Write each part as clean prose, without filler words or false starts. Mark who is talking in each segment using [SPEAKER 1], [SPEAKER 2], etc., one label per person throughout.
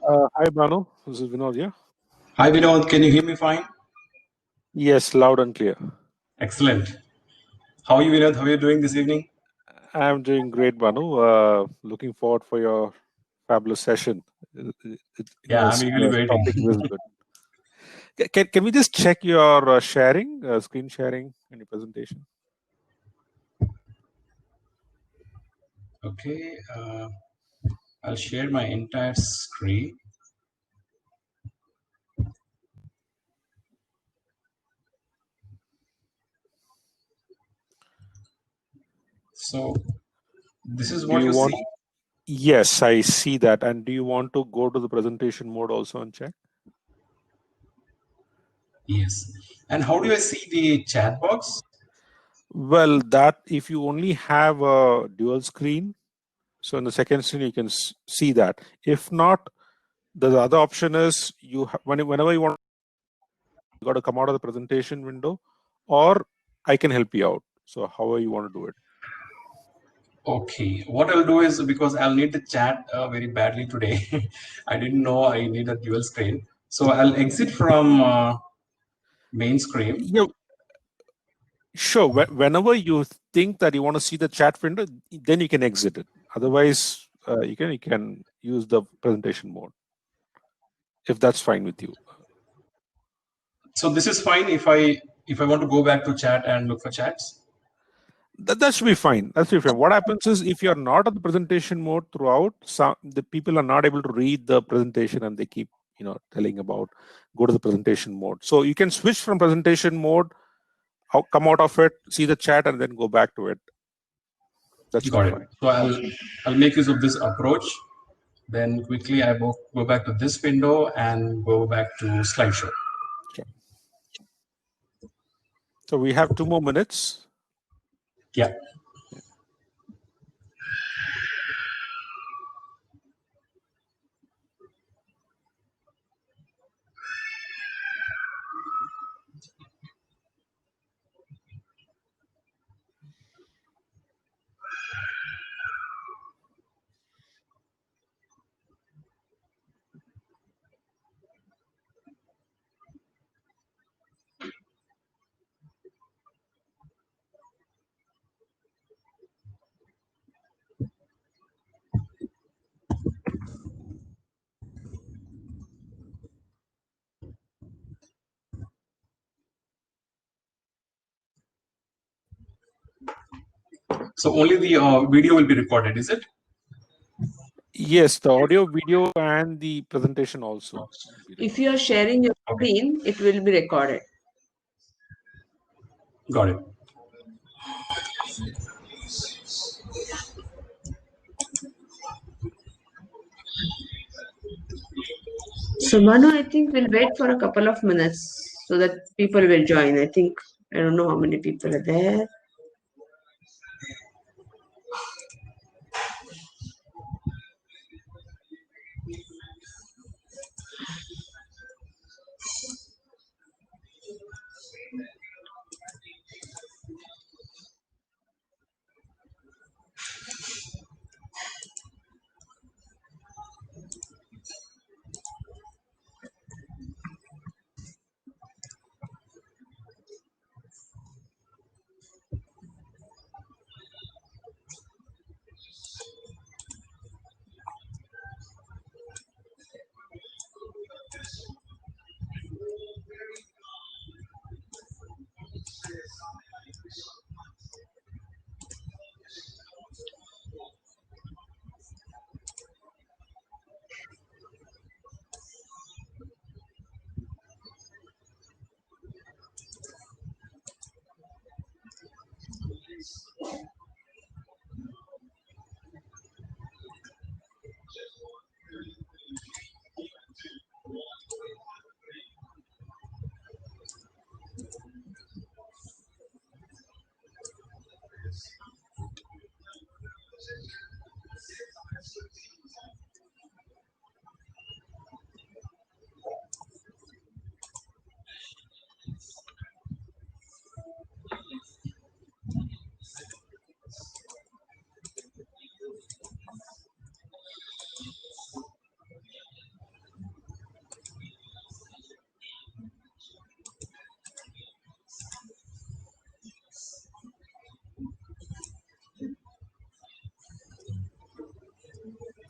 [SPEAKER 1] Hi, Banu. This is Vinod here.
[SPEAKER 2] Hi Vinod, can you hear me fine?
[SPEAKER 1] Yes, loud and clear.
[SPEAKER 2] Excellent. How are you, Vinod? How are you doing this evening?
[SPEAKER 1] I'm doing great, Banu. Looking forward for your fabulous session.
[SPEAKER 2] Yeah, I'm eagerly
[SPEAKER 1] The
[SPEAKER 2] waiting.
[SPEAKER 1] topic is good. Can we just check your sharing, screen sharing in your presentation?
[SPEAKER 2] Okay, I'll share my entire screen. So this is
[SPEAKER 1] Do
[SPEAKER 2] what
[SPEAKER 1] you
[SPEAKER 2] you
[SPEAKER 1] want?
[SPEAKER 2] see?
[SPEAKER 1] Yes, I see that. And do you want to go to the presentation mode also and check?
[SPEAKER 2] Yes. And how do I see the chat box?
[SPEAKER 1] Well, that if you only have a dual screen, so in the second screen you can see that. If not, the other option is whenever you want, you got to come out of the presentation window, or I can help you out. So however you want to do it.
[SPEAKER 2] Okay, what I'll do is because I'll need the chat very badly today. I didn't know I need a dual screen. So I'll exit from main screen.
[SPEAKER 1] Yeah, sure. Whenever you think that you want to see the chat window, then you can exit it. Otherwise, you can use the presentation mode if that's fine with you.
[SPEAKER 2] So this is fine if I want to go back to chat and look for chats.
[SPEAKER 1] That should be fine. That should be fine. What happens is if you're not at the presentation mode throughout, the people are not able to read the presentation and they keep telling about go to the presentation mode. So you can switch from presentation mode, come out of it, see the chat, and then go back to it. That should be
[SPEAKER 2] Got it.
[SPEAKER 1] fine.
[SPEAKER 2] So I'll make use of this approach. Then quickly I go back to this window and go back to slideshow.
[SPEAKER 1] Sure. So we have 2 more minutes.
[SPEAKER 2] Yeah. So only the video will be recorded, is it?
[SPEAKER 1] Yes, the audio, video, and the presentation also.
[SPEAKER 3] If you are sharing your screen, it will be recorded.
[SPEAKER 2] Got it.
[SPEAKER 3] So Manu, I think we'll wait for a couple of minutes so that people will join. I don't know how many people are there.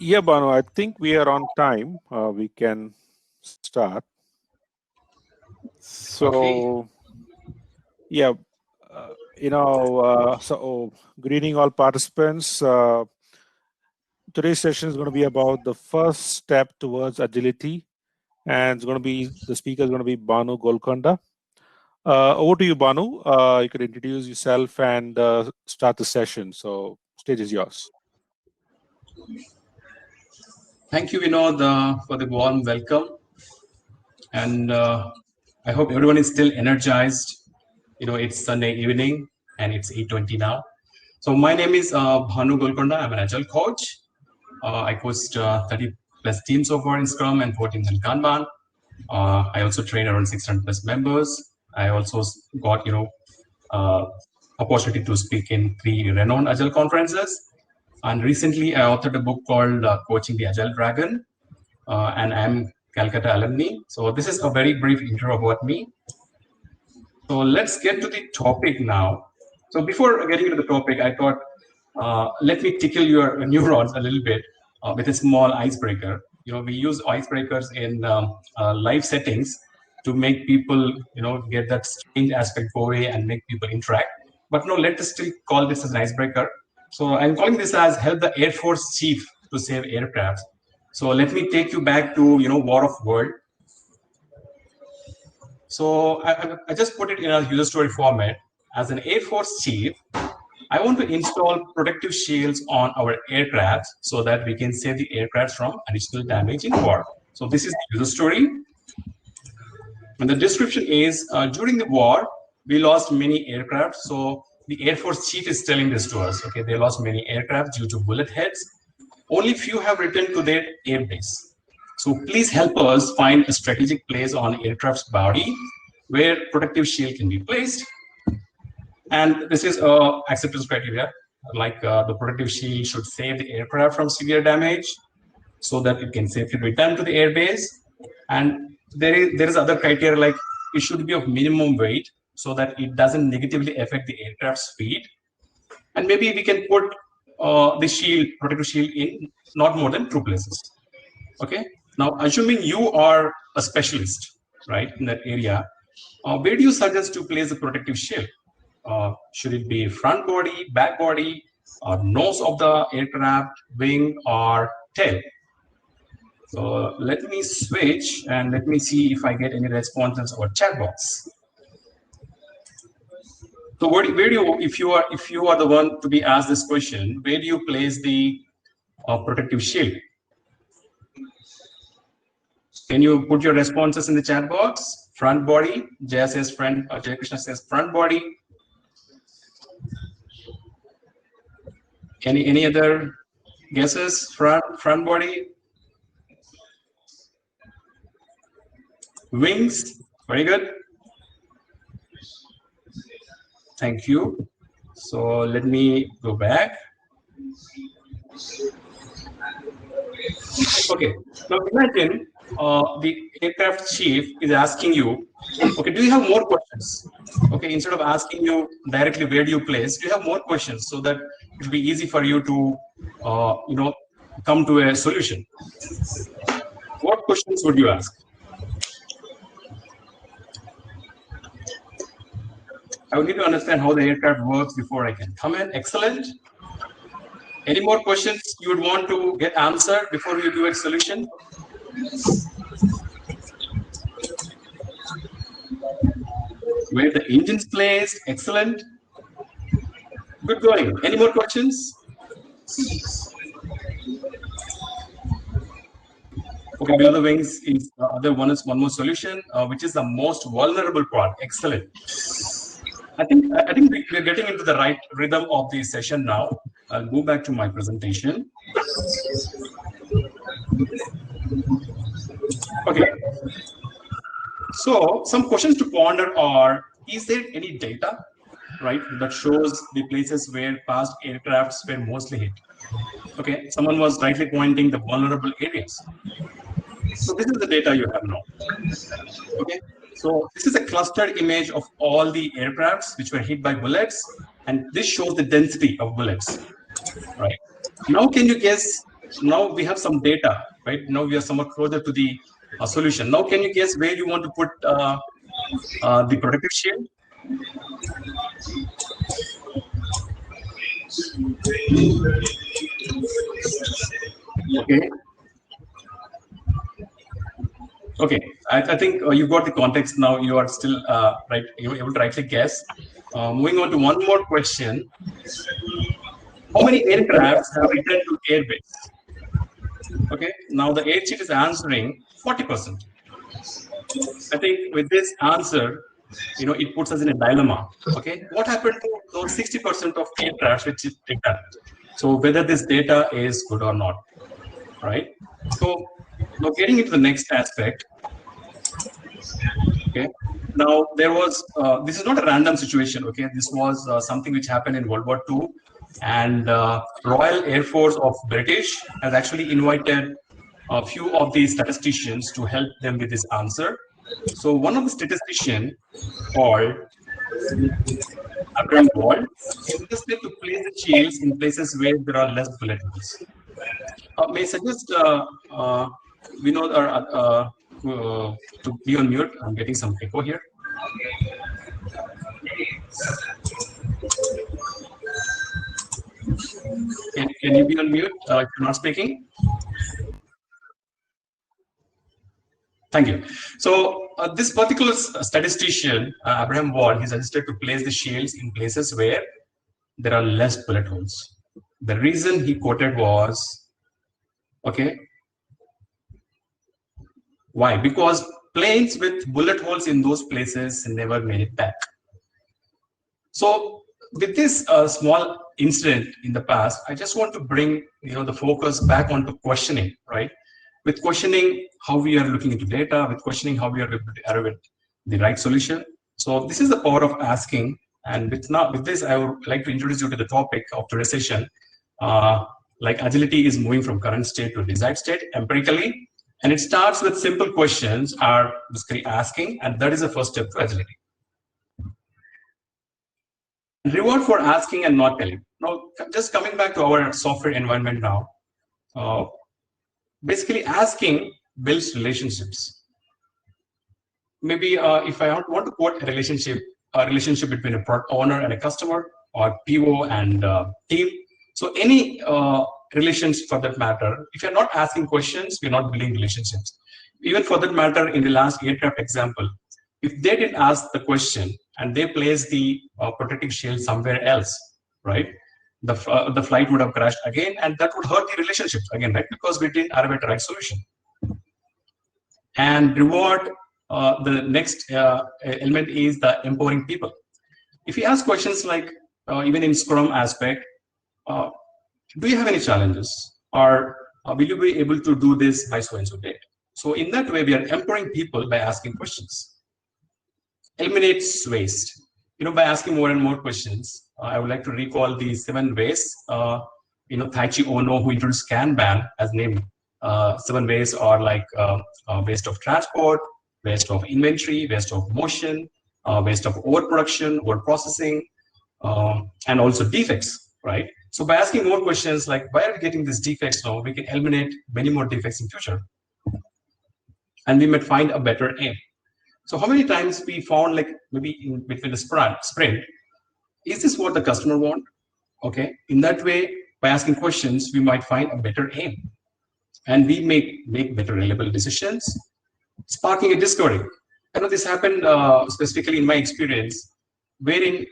[SPEAKER 1] Yeah, Banu, I think we are on time. We can start. So,
[SPEAKER 2] Okay.
[SPEAKER 1] yeah, so good evening, all participants. Today's session is going to be about the first step towards agility, and it's going to be the speaker is going to be Banu Golconda. Over to you, Banu. You could introduce yourself and start the session. So, stage is yours.
[SPEAKER 2] Thank you, Vinod, for the warm welcome. And I hope everyone is still energized. It's Sunday evening and it's 8:20 now. So my name is Bhanu Golconda. I'm an Agile coach. I coached 30 plus teams so far in Scrum and 14 in Kanban. I also train around 600 plus members. I also got, opportunity to speak in 3 renowned Agile conferences. And recently I authored a book called Coaching the Agile Dragon. And I'm Calcutta alumni. So this is a very brief intro about me. So let's get to the topic now. So before getting into the topic, I thought, let me tickle your neurons a little bit with a small icebreaker. We use icebreakers in live settings to make people, get that strange aspect go away and make people interact. But no, let us still call this as an icebreaker. So I'm calling this as help the Air Force chief to save aircraft. So let me take you back to, War of World. So I just put it in a user story format. As an Air Force chief, I want to install protective shields on our aircraft so that we can save the aircraft from additional damage in war. So this is the user story. And the description is, during the war, we lost many aircraft. So the Air Force chief is telling this to us. Okay, they lost many aircraft due to bullet heads. Only few have returned to their airbase. So please help us find a strategic place on aircraft's body where protective shield can be placed. And this is acceptance criteria, like the protective shield should save the aircraft from severe damage so that it can safely return to the airbase. And there is other criteria, like it should be of minimum weight so that it doesn't negatively affect the aircraft's speed. And maybe we can put the shield, protective shield, in not more than 2 places. Okay. Now, assuming you are a specialist, right, in that area, where do you suggest to place the protective shield? Should it be front body, back body, or nose of the aircraft, wing, or tail? So let me switch and let me see if I get any responses or chat box. So where do you, if you are the one to be asked this question, where do you place the protective shield? Can you put your responses in the chat box? Front body, Jay says front, Jay Krishna says front body. Any other guesses? Front body, wings. Very good. Thank you. So let me go back. Okay. Now imagine the aircraft chief is asking you, okay, do you have more questions? Okay, instead of asking you directly where do you place, do you have more questions so that it will be easy for you to, come to a solution? What questions would you ask? I would need to understand how the aircraft works before I can comment. Excellent. Any more questions you would want to get answered before you do a solution? Where the engine's placed? Excellent. Good going. Any more questions? Okay, below the wings is the other one more solution, which is the most vulnerable part. Excellent. I think we're getting into the right rhythm of the session now. I'll go back to my presentation. Okay. So some questions to ponder are, is there any data, right, that shows the places where past aircrafts were mostly hit? Okay, someone was rightly pointing the vulnerable areas. So this is the data you have now. Okay, so this is a clustered image of all the aircrafts which were hit by bullets, and this shows the density of bullets, right? Now can you guess So now we have some data, right? Now we are somewhat closer to the solution. Now, can you guess where you want to put the protective shield? Okay. Okay, I think you got the context now. You are still right. You're able to rightly guess. Moving on to one more question. How many aircrafts have returned to airbase? Okay, now the air chief is answering 40%. I think with this answer, it puts us in a dilemma. Okay, what happened to those 60% of aircrafts which is returned? So whether this data is good or not, right? So now getting into the next aspect. Okay. Now there was this is not a random situation. Okay, this was something which happened in World War II, and Royal Air Force of British has actually invited a few of these statisticians to help them with this answer. So one of the statisticians called Abraham Wald suggested to place the shields in places where there are less bullet holes. May I suggest Vinod to be on mute? I'm getting some echo here. Can you be on mute if you're not speaking? Thank you. So this particular statistician, Abraham Wald, he suggested to place the shields in places where there are less bullet holes. The reason he quoted was, okay, why? Because planes with bullet holes in those places never made it back. So with this small incident in the past, I just want to bring the focus back onto questioning, right? With questioning how we are looking into data, with questioning how we are able to arrive at the right solution. So this is the power of asking. And with this, I would like to introduce you to the topic of today's session. Like agility is moving from current state to desired state empirically. And it starts with simple questions are basically asking, and that is the first step to agility. Reward for asking and not telling. Now, just coming back to our software environment now, basically asking builds relationships. Maybe if I want to quote a relationship between a product owner and a customer, or PO and team. So any relations for that matter, if you're not asking questions, we're not building relationships. Even for that matter, in the last aircraft example, if they didn't ask the question and they placed the protective shield somewhere else, right? The flight would have crashed again, and that would hurt the relationships again, right? Because we didn't arrive at the right solution. And reward, the next element is the empowering people. If you ask questions like, even in Scrum aspect, do you have any challenges? Or will you be able to do this by so and so date? So in that way, we are empowering people by asking questions. Eliminates waste. By asking more and more questions, I would like to recall the 7 ways. Taichi Ono, who introduced Kanban as named 7 ways are like waste of transport, waste of inventory, waste of motion, waste of overproduction, overprocessing, and also defects, right? So by asking more questions like, why are we getting these defects now? We can eliminate many more defects in future. And we might find a better aim. So how many times we found, like maybe in between the sprint, is this what the customer want? Okay, in that way, by asking questions, we might find a better aim. And we make better reliable decisions, sparking a discovery. I know this happened specifically in my experience, wherein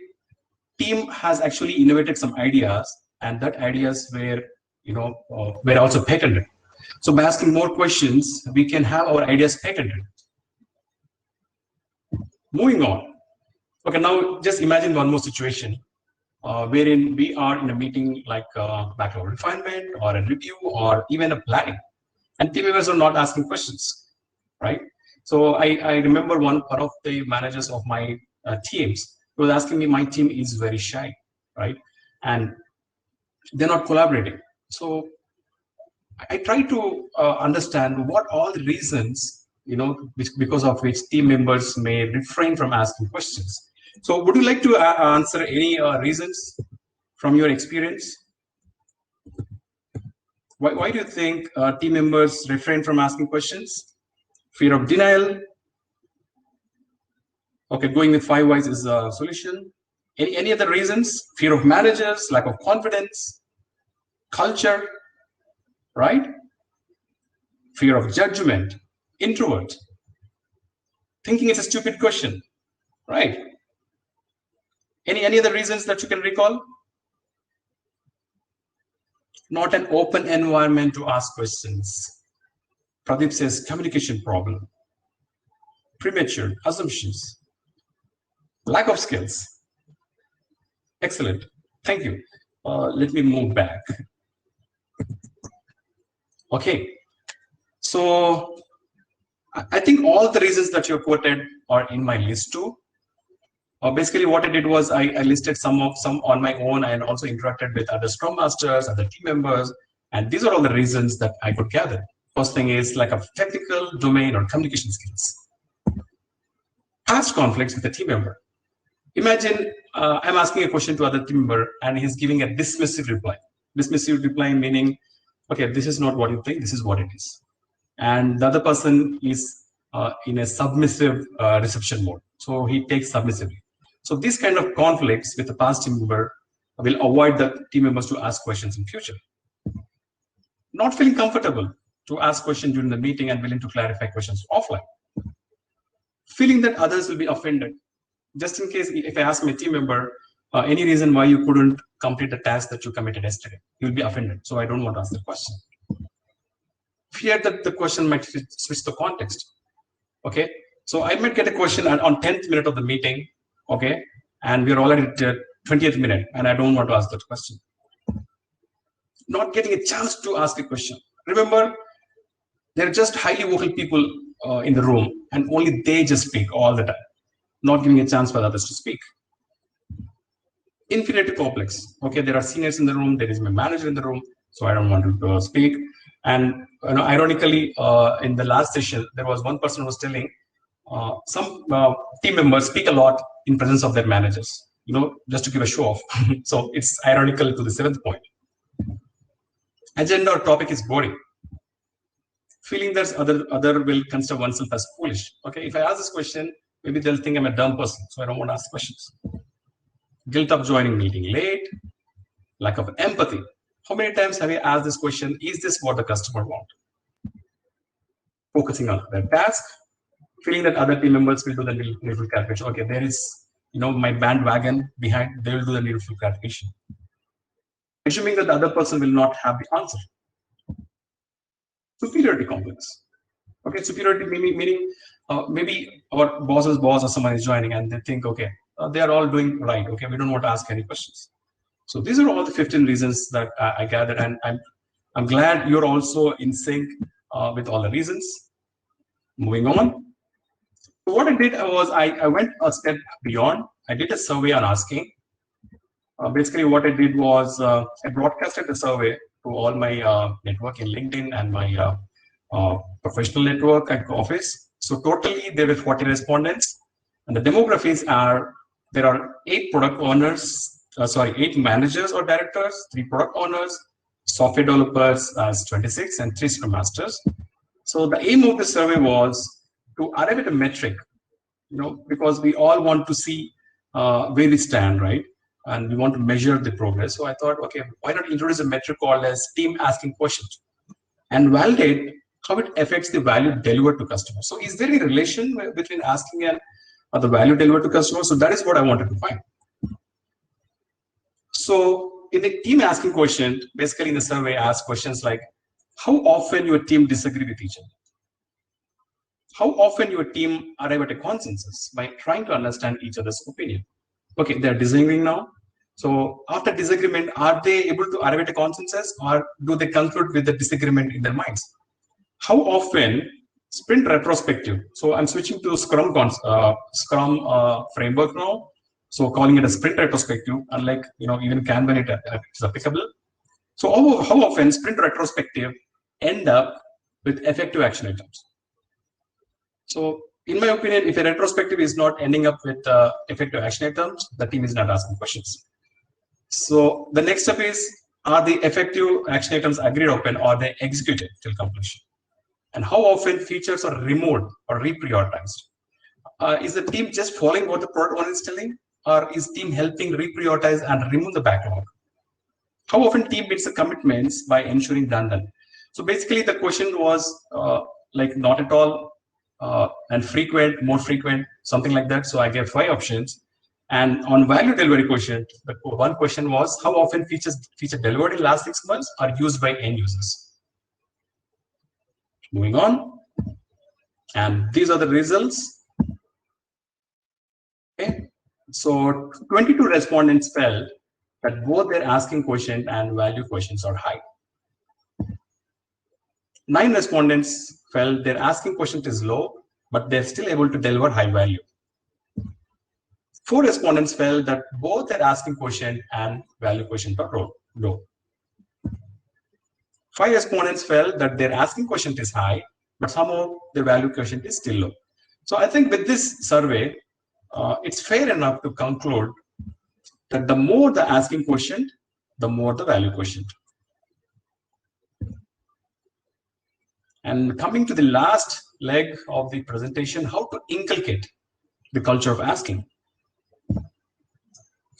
[SPEAKER 2] team has actually innovated some ideas, and that ideas were, were also patented. So by asking more questions, we can have our ideas patented. Moving on. Okay, now just imagine one more situation wherein we are in a meeting like backlog refinement or a review or even a planning, and team members are not asking questions, right? So I remember one of the managers of my teams was asking me, my team is very shy, right? And they're not collaborating. So I try to understand what all the reasons, because of which team members may refrain from asking questions. So would you like to answer any reasons from your experience? Why do you think team members refrain from asking questions? Fear of denial. Okay, going with 5 whys is a solution. Any other reasons? Fear of managers, lack of confidence, culture, right? Fear of judgment, introvert, thinking it's a stupid question, right? Any other reasons that you can recall? Not an open environment to ask questions. Pradeep says communication problem, premature assumptions, lack of skills. Excellent, thank you. Let me move back. Okay, so I think all the reasons that you quoted are in my list too. Basically, what I did was I listed some on my own and also interacted with other Scrum Masters, other team members, and these are all the reasons that I could gather. First thing is like a technical domain or communication skills. Past conflicts with a team member. Imagine I'm asking a question to other team member and he's giving a dismissive reply. Dismissive reply meaning, okay, this is not what you think, this is what it is. And the other person is in a submissive reception mode. So he takes submissively. So these kind of conflicts with the past team member will avoid the team members to ask questions in future. Not feeling comfortable to ask questions during the meeting and willing to clarify questions offline. Feeling that others will be offended. Just in case if I ask my team member any reason why you couldn't complete the task that you committed yesterday, he will be offended. So I don't want to ask the question. Fear that the question might switch the context. Okay, so I might get a question on 10th minute of the meeting, okay, and we're already at 20th minute, and I don't want to ask that question. Not getting a chance to ask a question. Remember, there are just highly vocal people in the room, and only they just speak all the time, not giving a chance for others to speak. Inferiority complex. Okay, there are seniors in the room, there is my manager in the room, so I don't want to speak. And ironically, in the last session, there was one person who was telling some team members speak a lot in presence of their managers, just to give a show off. So it's ironical to the 7th point. Agenda or topic is boring. Feeling that other will consider oneself as foolish. Okay, if I ask this question, maybe they'll think I'm a dumb person, so I don't want to ask questions. Guilt of joining meeting late, lack of empathy. How many times have you asked this question, is this what the customer wants? Focusing on their task, feeling that other team members will do the needful clarification. Okay, there is, my bandwagon behind, they will do the needful clarification. Assuming that the other person will not have the answer. Superiority complex. Okay, superiority meaning maybe our boss's boss or someone is joining and they think, okay, they are all doing right. Okay, we don't want to ask any questions. So these are all the 15 reasons that I gathered, and I'm glad you're also in sync with all the reasons. Moving on. So what I did was I went a step beyond. I did a survey on asking. Basically, what I did was I broadcasted the survey to all my network in LinkedIn and my professional network at Office. So totally there were 40 respondents, and the demographics are there are 8 product owners. 8 managers or directors, 3 product owners, software developers as 26, and 3 Scrum Masters. So the aim of the survey was to arrive at a metric, because we all want to see where we stand, right? And we want to measure the progress. So I thought, okay, why not introduce a metric called as team asking questions and validate how it affects the value delivered to customers. So is there a relation between asking and the value delivered to customers? So that is what I wanted to find. So in the team asking question, basically in the survey, ask questions like, how often your team disagree with each other? How often your team arrive at a consensus by trying to understand each other's opinion? Okay, they're disagreeing now. So after disagreement, are they able to arrive at a consensus, or do they conclude with the disagreement in their minds? How often sprint retrospective? So I'm switching to Scrum framework now. So calling it a sprint retrospective, unlike even Kanban, it is applicable. So how often sprint retrospective end up with effective action items? So in my opinion, if a retrospective is not ending up with effective action items, the team is not asking questions. So the next step is, Are the effective action items agreed upon or they executed till completion? And how often features are removed or reprioritized? Is the team just following what the product owner is telling, or is team helping reprioritize and remove the backlog? How often team meets the commitments by ensuring done? So basically the question was like not at all and frequent, more frequent, something like that. So I gave 5 options. And on value delivery quotient, the one question was how often feature delivered in last 6 months are used by end users. Moving on. And these are the results. Okay. So 22 respondents felt that both their asking quotient and value quotients are high. 9 respondents felt their asking quotient is low, but they're still able to deliver high value. 4 respondents felt that both their asking quotient and value quotient are low. 5 respondents felt that their asking quotient is high, but somehow their value quotient is still low. So I think with this survey, it's fair enough to conclude that the more the asking quotient, the more the value quotient. And coming to the last leg of the presentation, how to inculcate the culture of asking.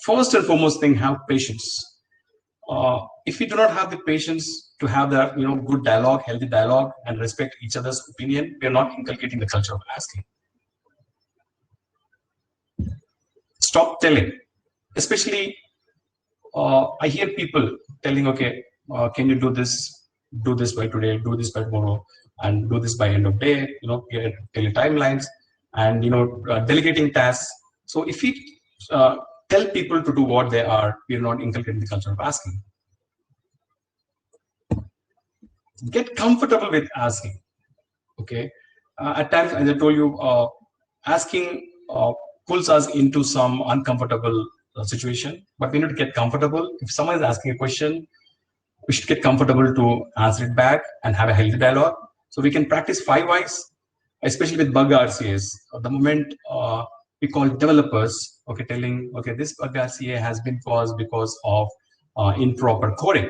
[SPEAKER 2] First and foremost thing, have patience. If we do not have the patience to have that, good dialogue, healthy dialogue, and respect each other's opinion, we are not inculcating the culture of asking. Stop telling. Especially, I hear people telling, okay, can you do this by today, do this by tomorrow, and do this by end of day, daily timelines, and, delegating tasks. So if we tell people to do what they are, we are not inculcating the culture of asking. Get comfortable with asking. Okay. At times, as I told you, asking pulls us into some uncomfortable situation, but we need to get comfortable. If someone is asking a question, we should get comfortable to answer it back and have a healthy dialogue. So we can practice 5 whys, especially with bug RCAs. The moment we call developers, okay, telling, okay, this bug RCA has been caused because of improper coding.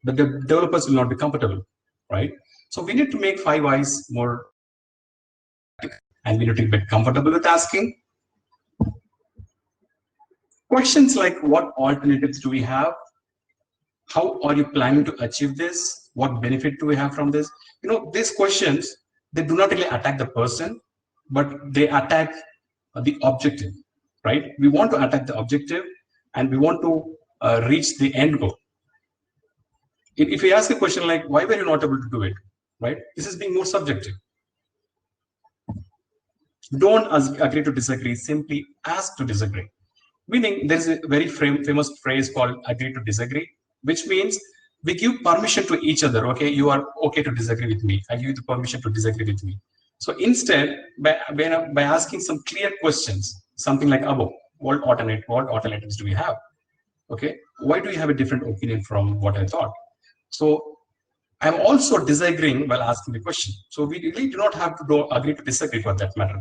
[SPEAKER 2] The developers will not be comfortable, right? So we need to make 5 whys more, and we need to get comfortable with asking. Questions like, what alternatives do we have? How are you planning to achieve this? What benefit do we have from this? These questions, they do not really attack the person, but they attack the objective, right? We want to attack the objective, and we want to reach the end goal. If we ask a question like, why were you not able to do it, right? This is being more subjective. Don't agree to disagree, simply ask to disagree. Meaning, there is a very famous phrase called agree to disagree, which means we give permission to each other. Okay, you are okay to disagree with me. I give you the permission to disagree with me. So instead, by asking some clear questions, something like above, what alternatives do we have? Okay, why do you have a different opinion from what I thought? So I'm also disagreeing while asking the question. So we really do not have to agree to disagree for that matter.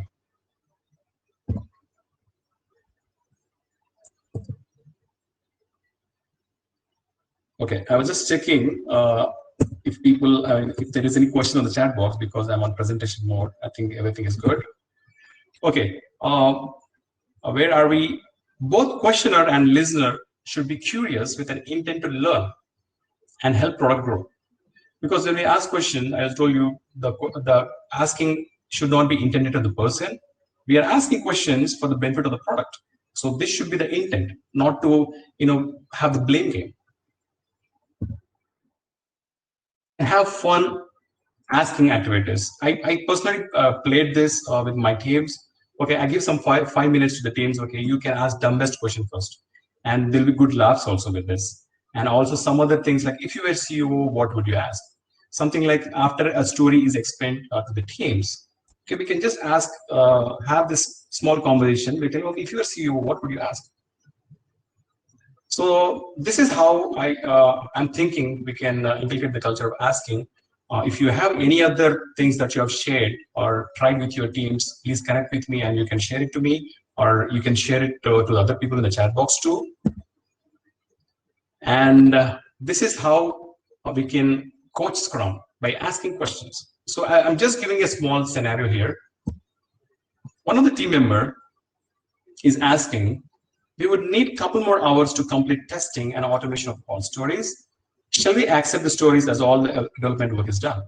[SPEAKER 2] Okay, I was just checking if people, if there is any question on the chat box, because I'm on presentation mode. I think everything is good. Okay, where are we? Both questioner and listener should be curious with an intent to learn and help product grow. Because when we ask questions, I told you, the asking should not be intended to the person. We are asking questions for the benefit of the product. So this should be the intent, not to have the blame game. Have fun asking activities. I personally played this with my teams. Okay, I give some five minutes to the teams. Okay, you can ask dumbest question first, and there'll be good laughs also with this. And also some other things like, if you were CEO, what would you ask? Something like, after a story is explained to the teams, okay, we can just ask, have this small conversation. We tell, okay, if you were CEO, what would you ask? So this is how I'm thinking we can integrate the culture of asking. If you have any other things that you have shared or tried with your teams, please connect with me and you can share it to me, or you can share it to other people in the chat box too. And this is how we can coach Scrum by asking questions. So I'm just giving a small scenario here. One of the team member is asking, we would need a couple more hours to complete testing and automation of all stories. Shall we accept the stories as all the development work is done?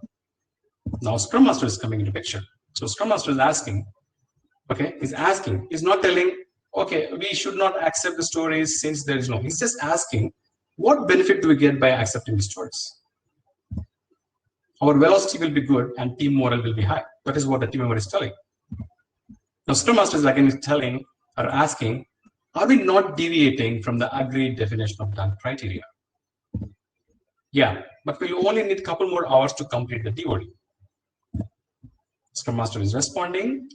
[SPEAKER 2] Now Scrum Master is coming into picture. So Scrum Master is asking, okay, he's not telling, okay, we should not accept the stories since there is no, he's just asking, what benefit do we get by accepting the stories? Our velocity will be good and team morale will be high. That is what the team member is telling. Now Scrum Master is again telling or asking, are we not deviating from the agreed definition of done criteria? Yeah, but we'll only need a couple more hours to complete the DOD. Scrum Master is responding.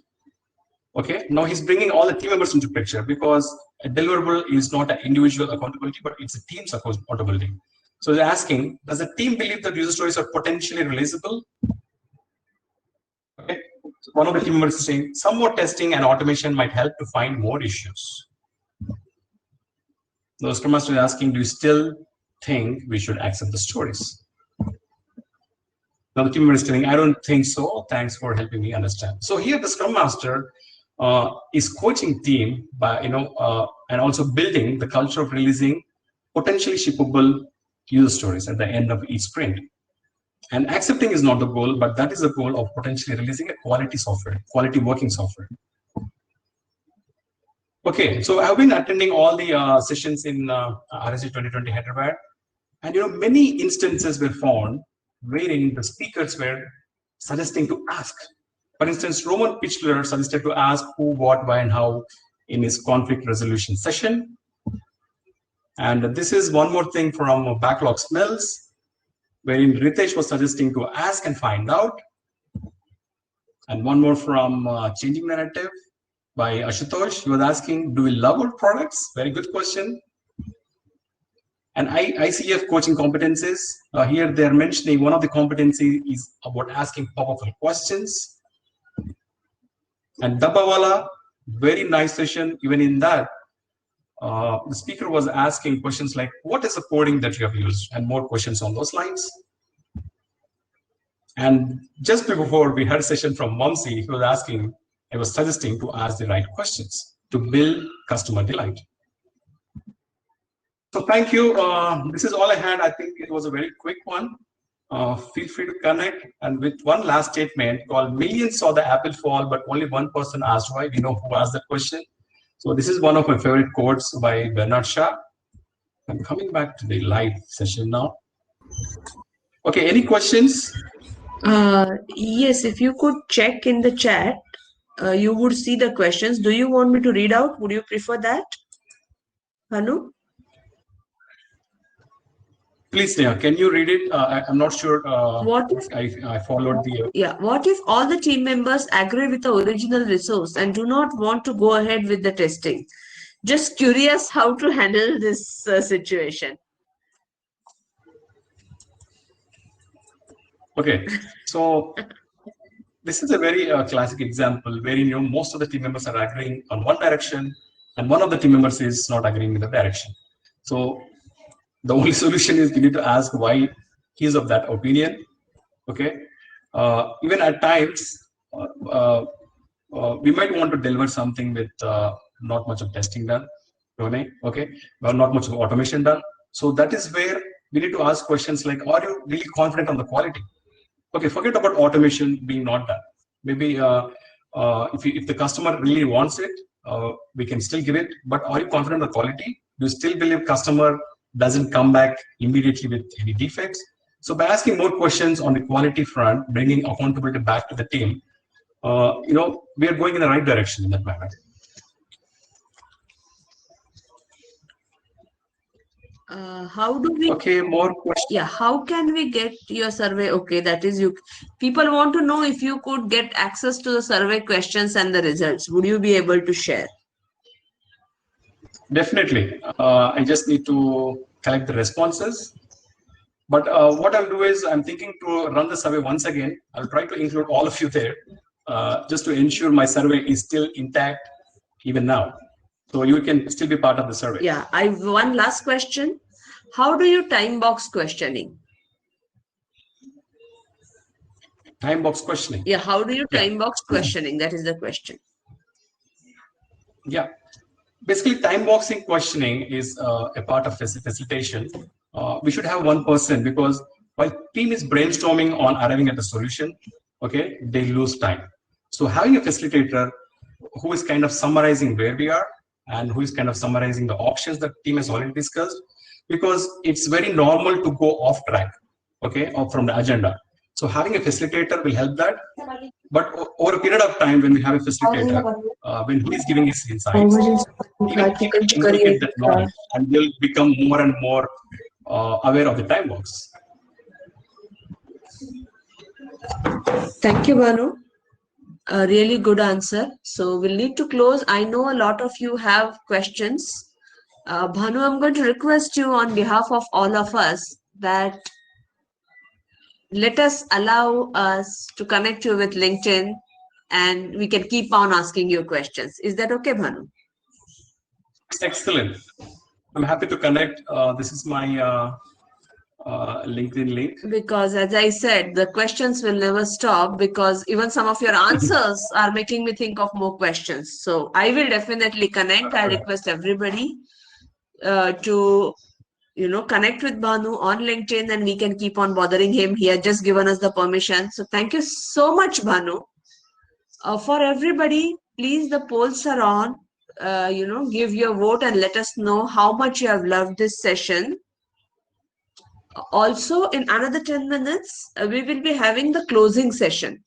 [SPEAKER 2] Okay, now he's bringing all the team members into picture because a deliverable is not an individual accountability, but it's a team's accountability. So they're asking, does the team believe that user stories are potentially releasable? Okay, so one of the team members is saying, some more testing and automation might help to find more issues. The Scrum Master is asking, do you still think we should accept the stories? Now the team member is telling, I don't think so. Thanks for helping me understand. So here the Scrum Master is coaching team by, and also building the culture of releasing potentially shippable user stories at the end of each sprint. And accepting is not the goal, but that is the goal of potentially releasing a quality software, quality working software. Okay, so I've been attending all the sessions in RSG 2020 Hyderabad, and many instances were found wherein the speakers were suggesting to ask. For instance, Roman Pichler suggested to ask who, what, why, and how in his conflict resolution session. And this is one more thing from Backlog Smells, wherein Ritesh was suggesting to ask and find out. And one more from Changing Narrative by Ashutosh. He was asking, do we love our products? Very good question. And ICF coaching competencies. Here they're mentioning one of the competencies is about asking powerful questions. And Dabbawala, very nice session. Even in that, the speaker was asking questions like, what is the coding that you have used? And more questions on those lines. And just before we had a session from Mumsy, he was asking, I was suggesting to ask the right questions to build customer delight. So thank you. This is all I had. I think it was a very quick one. Feel free to connect. And with one last statement called, millions saw the apple fall, but only one person asked why. We know who asked that question. So this is one of my favorite quotes by Bernard Shaw. I'm coming back to the live session now. Okay, any questions?
[SPEAKER 3] Yes, if you could check in the chat, you would see the questions. Do you want me to read out? Would you prefer that? Hanu?
[SPEAKER 2] Please, Neha, can you read it? I'm not sure.
[SPEAKER 3] What if
[SPEAKER 2] I followed the.
[SPEAKER 3] Yeah, what if all the team members agree with the original resource and do not want to go ahead with the testing? Just curious how to handle this situation.
[SPEAKER 2] Okay, so this is a very classic example where most of the team members are agreeing on one direction, and one of the team members is not agreeing with the direction. So the only solution is you need to ask why he's of that opinion. Okay, even at times we might want to deliver something with not much of testing done. Okay, well, not much of automation done. So that is where we need to ask questions like, are you really confident on the quality? Okay, forget about automation being not done. Maybe if the customer really wants it, we can still give it. But are you confident on the quality? Do you still believe customer doesn't come back immediately with any defects? So by asking more questions on the quality front, bringing accountability back to the team, we are going in the right direction in that manner.
[SPEAKER 3] How do we?
[SPEAKER 2] Okay, more questions.
[SPEAKER 3] Yeah, how can we get your survey? Okay, that is you. People want to know if you could get access to the survey questions and the results. Would you be able to share?
[SPEAKER 2] Definitely. I just need to collect the responses. But what I'll do is I'm thinking to run the survey once again. I'll try to include all of you there just to ensure my survey is still intact even now. So you can still be part of the survey.
[SPEAKER 3] Yeah, one last question. How do you time box questioning?
[SPEAKER 2] Time box questioning.
[SPEAKER 3] Yeah, how do you
[SPEAKER 2] Yeah.
[SPEAKER 3] time box questioning? That is the question.
[SPEAKER 2] Yeah. Basically, time boxing questioning is a part of facilitation. We should have one person, because while team is brainstorming on arriving at the solution, okay, they lose time. So having a facilitator who is kind of summarizing where we are and who is kind of summarizing the options that team has already discussed, because it's very normal to go off track, okay, or from the agenda. So having a facilitator will help that. But over a period of time, when we have a facilitator, when he is giving his insights, he will inculcate that knowledge, and they'll become more and more aware of the time box.
[SPEAKER 3] Thank you, Bhanu. A really good answer. So we'll need to close. I know a lot of you have questions. Bhanu, I'm going to request you on behalf of all of us that let us allow us to connect you with LinkedIn, and we can keep on asking you questions. Is that okay, Bhanu?
[SPEAKER 2] Excellent. I'm happy to connect. This is my LinkedIn link.
[SPEAKER 3] Because as I said, the questions will never stop, because even some of your answers are making me think of more questions. So I will definitely connect. I request everybody to connect with Bhanu on LinkedIn, and we can keep on bothering him. He had just given us the permission. So thank you so much, Bhanu. For everybody, please, the polls are on. Give your vote and let us know how much you have loved this session. Also, in another 10 minutes, we will be having the closing session.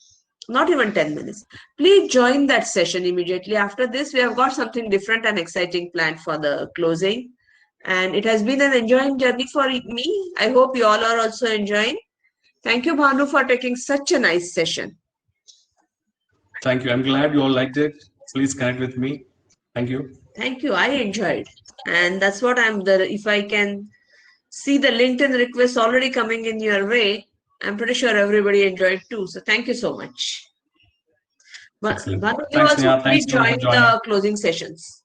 [SPEAKER 3] Not even 10 minutes. Please join that session immediately. After this, we have got something different and exciting planned for the closing. And it has been an enjoying journey for me. I hope you all are also enjoying. Thank you, Bhanu, for taking such a nice session.
[SPEAKER 2] Thank you. I'm glad you all liked it. Please connect with me. Thank you.
[SPEAKER 3] Thank you. I enjoyed. And that's what if I can see the LinkedIn requests already coming in your way, I'm pretty sure everybody enjoyed too. So thank you so much. But
[SPEAKER 2] Excellent.
[SPEAKER 3] Bhanu, you
[SPEAKER 2] Thanks,
[SPEAKER 3] also
[SPEAKER 2] Neha.
[SPEAKER 3] please
[SPEAKER 2] Thanks, everyone,
[SPEAKER 3] join
[SPEAKER 2] for joining.
[SPEAKER 3] the closing sessions.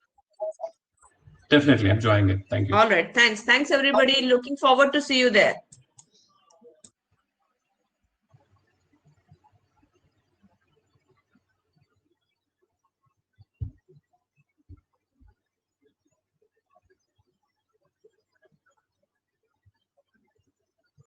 [SPEAKER 2] Definitely, I'm joining it. Thank you.
[SPEAKER 3] All right. Thanks. Thanks, everybody. Looking forward to see you there.